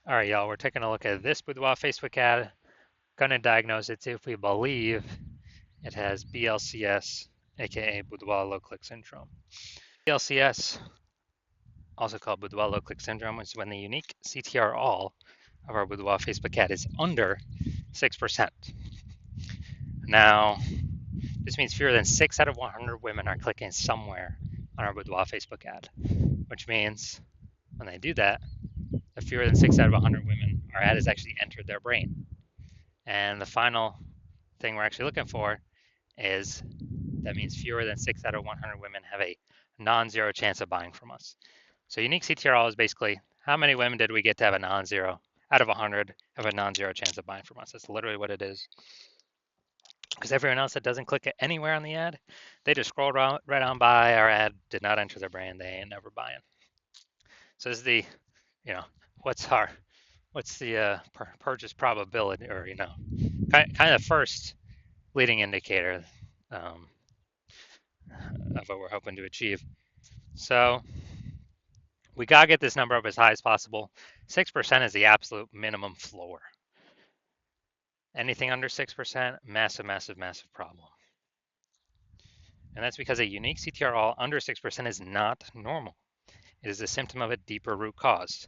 All right, y'all, we're taking a look at this Boudoir Facebook ad. Gonna diagnose it if we believe it has BLCS, aka Boudoir low click syndrome. BLCS, also called Boudoir low click syndrome, is when the unique CTR all of our Boudoir Facebook ad is under 6%. Now, this means fewer than 6 out of 100 women are clicking somewhere on our Boudoir Facebook ad, which means when they do that, if fewer than 6 out of 100 women, our ad has actually entered their brain. And the final thing we're actually looking for is that means fewer than 6 out of 100 women have a non-zero chance of buying from us. So unique CTRL is basically how many women did we get to have a non-zero out of 100 have a non-zero chance of buying from us. That's literally what it is. Because everyone else that doesn't click anywhere on the ad, they just scroll right on by. Our ad did not enter their brain. They ain't never buying. So this is the, what's the purchase probability, or kind of first leading indicator um, of what we're hoping to achieve. So we gotta get this number up as high as possible. 6% is the absolute minimum floor. Anything under 6%, massive, massive, massive problem. And that's because a unique CTR under 6% is not normal. It is a symptom of a deeper root cause.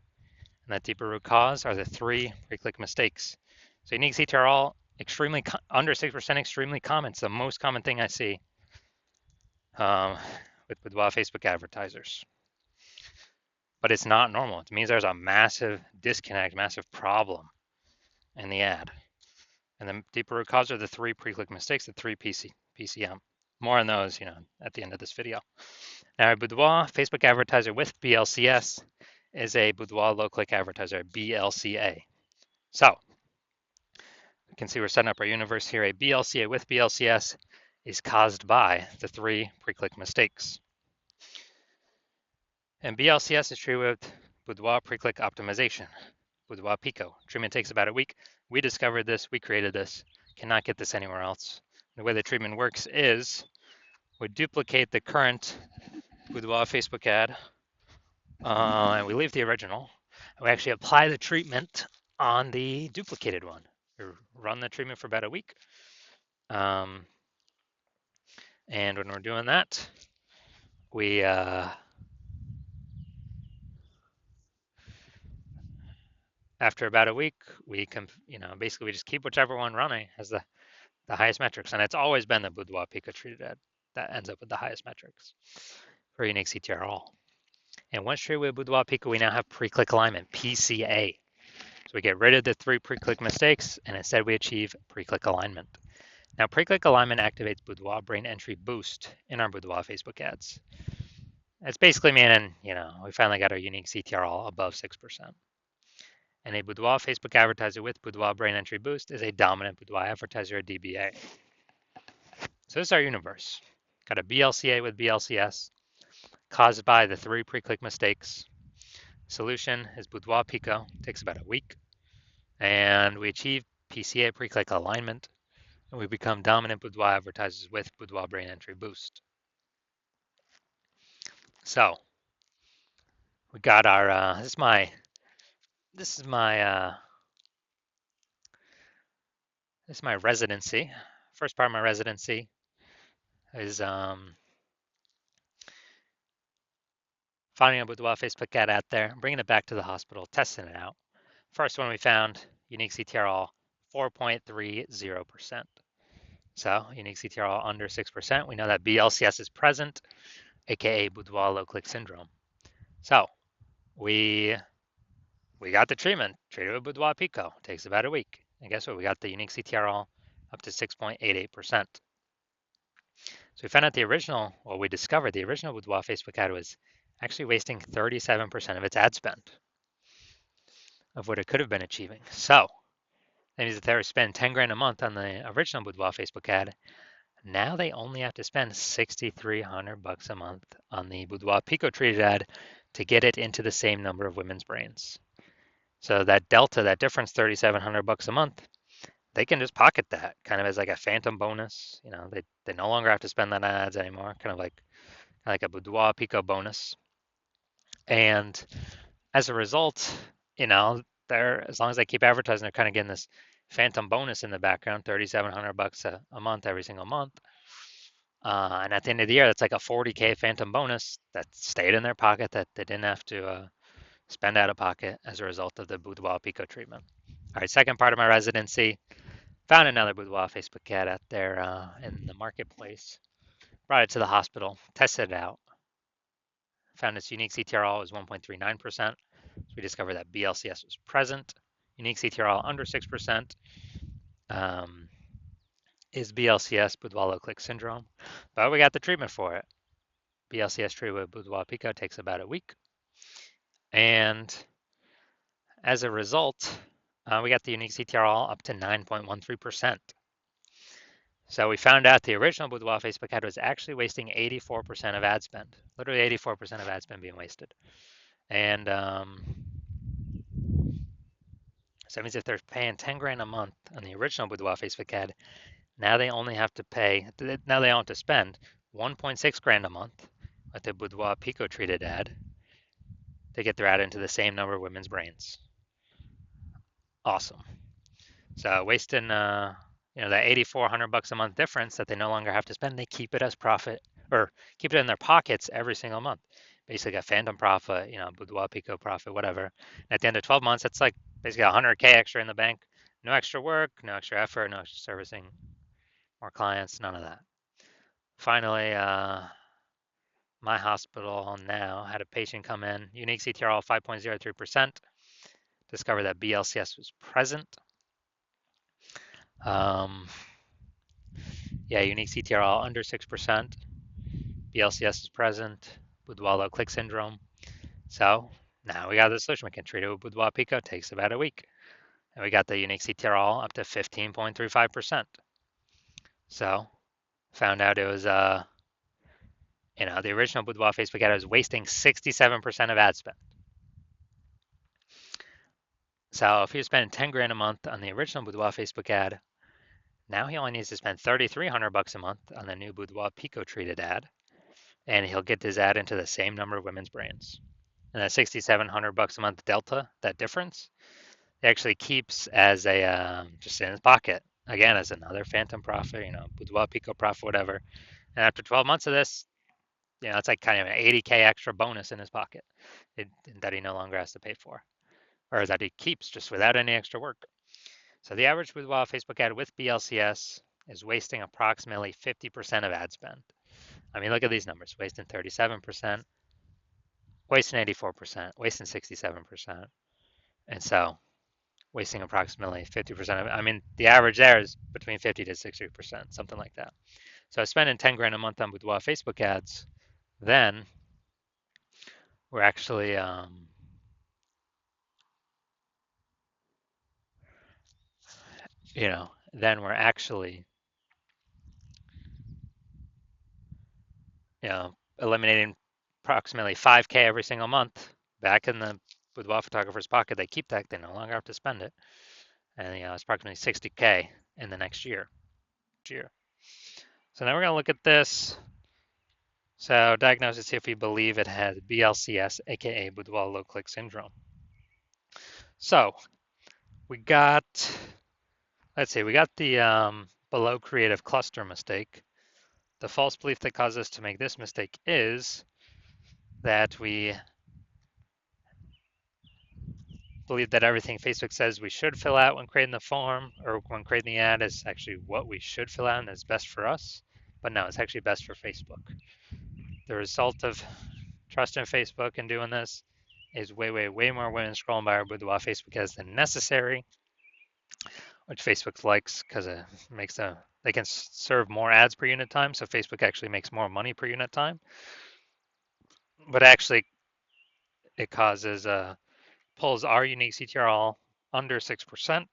And that deeper root cause are the 3 pre-click mistakes. So unique CTR extremely under 6%, extremely common. It's the most common thing I see with Boudoir Facebook advertisers. But it's not normal. It means there's a massive disconnect, massive problem in the ad. And the deeper root cause are the 3 pre-click mistakes, the 3 PCM. More on those, at the end of this video. Now, a Boudoir Facebook advertiser with BLCS is a Boudoir low-click advertiser, BLCA. So, you can see we're setting up our universe here. A BLCA with BLCS is caused by the 3 pre-click mistakes. And BLCS is treated with Boudoir pre-click optimization, Boudoir Pico. Treatment takes about a week. We discovered this, we created this, cannot get this anywhere else. The way the treatment works is we duplicate the current Boudoir Facebook ad, and we leave the original. And we actually apply the treatment on the duplicated one. We run the treatment for about a week. And when we're doing that, we after about a week, we can, basically we just keep whichever one running has the highest metrics, and it's always been the Boudoir Pico treated ad that ends up with the highest metrics for unique CTR all. And once treated with Boudoir Pico, we now have pre-click alignment, PCA. So we get rid of the 3 pre-click mistakes, and instead we achieve pre-click alignment. Now, pre-click alignment activates Boudoir brain entry boost in our Boudoir Facebook ads. It's basically meaning, we finally got our unique CTR all above 6%. And a Boudoir Facebook advertiser with Boudoir brain entry boost is a dominant Boudoir advertiser, a DBA. So this is our universe. Got a BLCA with BLCS, caused by the 3 pre-click mistakes. Solution is Boudoir Pico, takes about a week. And we achieve PCA pre-click alignment, and we become dominant Boudoir advertisers with Boudoir brain entry boost. So we got our, this is my residency. First part of my residency is finding a Boudoir Facebook ad out there, bringing it back to the hospital, testing it out. First one we found, unique CTR all 4.30%. So unique CTR all under 6%. We know that BLCS is present, aka Boudoir low click syndrome. So we got the treatment, treated with Boudoir Pico. Takes about a week. And guess what? We got the unique CTR all up to 6.88%. So we found out we discovered the original Boudoir Facebook ad was actually wasting 37% of its ad spend of what it could have been achieving. So that means that they were spending 10 grand a month on the original Boudoir Facebook ad. Now they only have to spend $6,300 a month on the Boudoir Pico treated ad to get it into the same number of women's brains. So that delta, that difference, $3,700 a month, they can just pocket that kind of as like a phantom bonus. They no longer have to spend that on ads anymore, kind of like a Boudoir Pico bonus. And as a result, they're, as long as they keep advertising, they're kind of getting this phantom bonus in the background, $3,700 a month every single month. And at the end of the year, that's like a 40K phantom bonus that stayed in their pocket that they didn't have to spend out of pocket as a result of the Boudoir Pico treatment. All right, second part of my residency, found another Boudoir Facebook ad out there in the marketplace, brought it to the hospital, tested it out, found its unique CTRL was 1.39%. So we discovered that BLCS was present. Unique CTRL under 6% is BLCS, Boudoir low click syndrome, but we got the treatment for it. BLCS treatment with Boudoir Pico takes about a week. And as a result, we got the unique CTRL up to 9.13%. So we found out the original Boudoir Facebook ad was actually wasting 84% of ad spend, literally 84% of ad spend being wasted. And so that means if they're paying 10 grand a month on the original Boudoir Facebook ad, now they only have to pay, now they don't have to spend 1.6 grand a month with the Boudoir Pico treated ad to get their ad into the same number of women's brains. Awesome. So wasting, that $8,400 a month difference that they no longer have to spend, they keep it as profit or keep it in their pockets every single month. Basically a phantom profit, Boudoir Pico profit, whatever. And at the end of 12 months, it's like basically 100K extra in the bank. No extra work, no extra effort, no extra servicing, more clients, none of that. Finally, my hospital now had a patient come in, unique CTRL 5.03%, discovered that BLCS was present. Unique CTRL under 6%, BLCS is present, Boudoir low click syndrome. So now we got the solution. We can treat it with Boudoir Pico. It takes about a week. And we got the unique CTRL up to 15.35%. So found out it was, the original Boudoir Facebook ad was wasting 67% of ad spend. So if he was spending 10 grand a month on the original Boudoir Facebook ad, now he only needs to spend $3,300 a month on the new Boudoir Pico treated ad, and he'll get his ad into the same number of women's brains. And that $6,700 a month delta, that difference, he actually keeps as a just in his pocket. Again, as another phantom profit, Boudoir Pico profit, whatever. And after 12 months of this, it's like kind of an 80K extra bonus in his pocket that he no longer has to pay for, or that he keeps just without any extra work. So the average Boudoir Facebook ad with BLCS is wasting approximately 50% of ad spend. I mean, look at these numbers, wasting 37%, wasting 84%, wasting 67%. And so wasting approximately 50% of it. I mean, the average there is between 50 to 60%, something like that. So spending 10 grand a month on Boudoir Facebook ads, then we're actually, then we're actually, eliminating approximately 5K every single month back in the Boudoir photographer's pocket. They keep that, they no longer have to spend it. And it's approximately 60K in the next year. So now we're going to look at this. So diagnosis, see if we believe it has BLCS, aka Boudoir low click syndrome. So we got the below creative cluster mistake. The false belief that caused us to make this mistake is that we believe that everything Facebook says we should fill out when creating the form or when creating the ad is actually what we should fill out and is best for us. But no, it's actually best for Facebook. The result of trusting Facebook and doing this is way more women scrolling by our Boudoir Facebook ads than necessary, which Facebook likes because it makes they can serve more ads per unit time, so Facebook actually makes more money per unit time. But actually, it causes pulls our unique CTRL under 6%,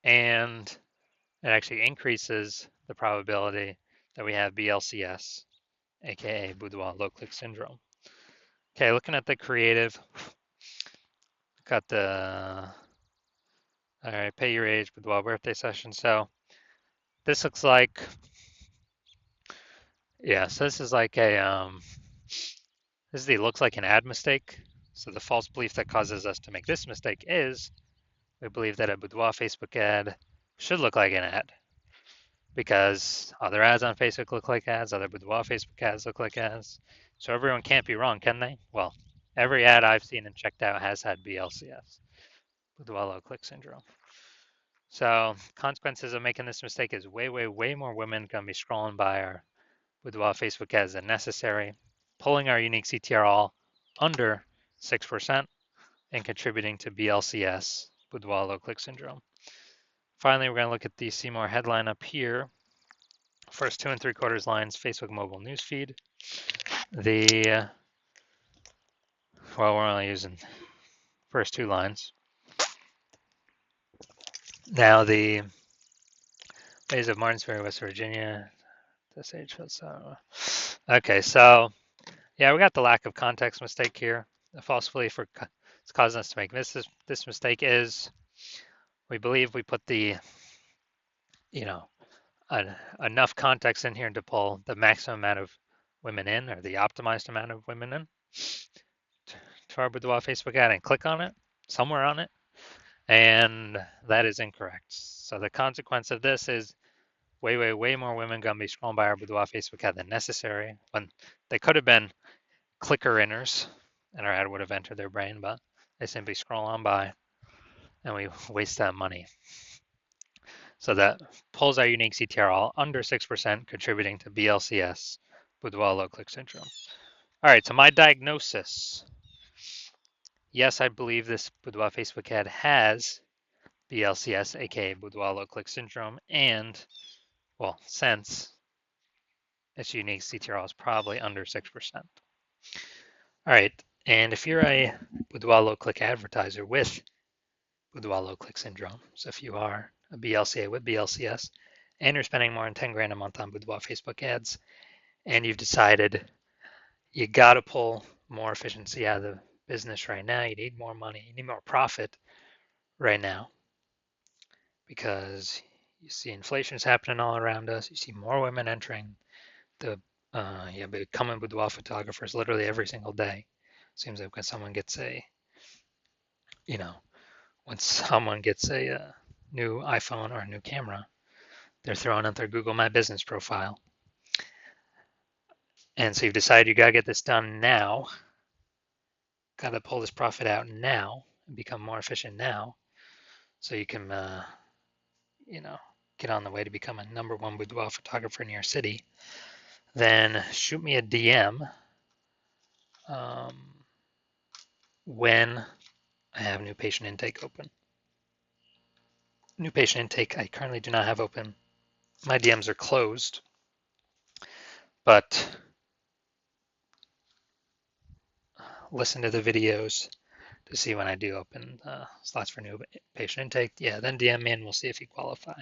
and it actually increases the probability that we have BLCS, aka Boudoir low click syndrome. Okay, looking at the creative, got the all right, pay your age Boudoir birthday session. So this looks like, so this is like looks like an ad mistake. So the false belief that causes us to make this mistake is we believe that a Boudoir Facebook ad should look like an ad because other ads on Facebook look like ads, other Boudoir Facebook ads look like ads. So everyone can't be wrong, can they? Well, every ad I've seen and checked out has had BLCS, Boudoir low click syndrome. So consequences of making this mistake is way more women gonna be scrolling by our Boudoir Facebook ads than necessary, pulling our unique CTR under 6% and contributing to BLCS, Boudoir low click syndrome. Finally, we're going to look at the See More headline up here. First 2 3/4 lines, Facebook mobile newsfeed. Well, we're only using first 2 lines. Now the Bays of Martinsville, West Virginia. Okay, so yeah, we got the lack of context mistake here. The false belief it's causing us to make this mistake is we believe we put the, enough context in here to pull the maximum amount of women in, or the optimized amount of women in, to our Boudoir Facebook ad and click on it, somewhere on it, and that is incorrect. So the consequence of this is way more women gonna be scrolling by our Boudoir Facebook ad than necessary, when they could have been clicker inners and our ad would have entered their brain, but they simply scroll on by and we waste that money. So that pulls our unique CTR under 6%, contributing to BLCS, Boudoir low click syndrome. All right, so my diagnosis. Yes, I believe this Boudoir Facebook ad has BLCS, aka Boudoir low click syndrome, and, well, since its unique CTR is probably under 6%. All right, and if you're a Boudoir low click advertiser with Boudoir low click syndrome, so if you are a BLCA with BLCS and you're spending more than 10 grand a month on Boudoir Facebook ads, and you've decided you got to pull more efficiency out of the business right now, you need more money, you need more profit right now, because you see inflation is happening all around us, you see more women entering the becoming boudoir photographers literally every single day. Seems like when someone gets a new iPhone or a new camera, they're throwing out their Google My Business profile. And so you've decided you got to get this done now, got to pull this profit out now and become more efficient now, so you can get on the way to become a #1 boudoir photographer in your city. Then shoot me a DM when I have new patient intake open. New patient intake I currently do not have open. My DMs are closed, but listen to the videos to see when I do open slots for new patient intake. Yeah, then DM me and we'll see if you qualify.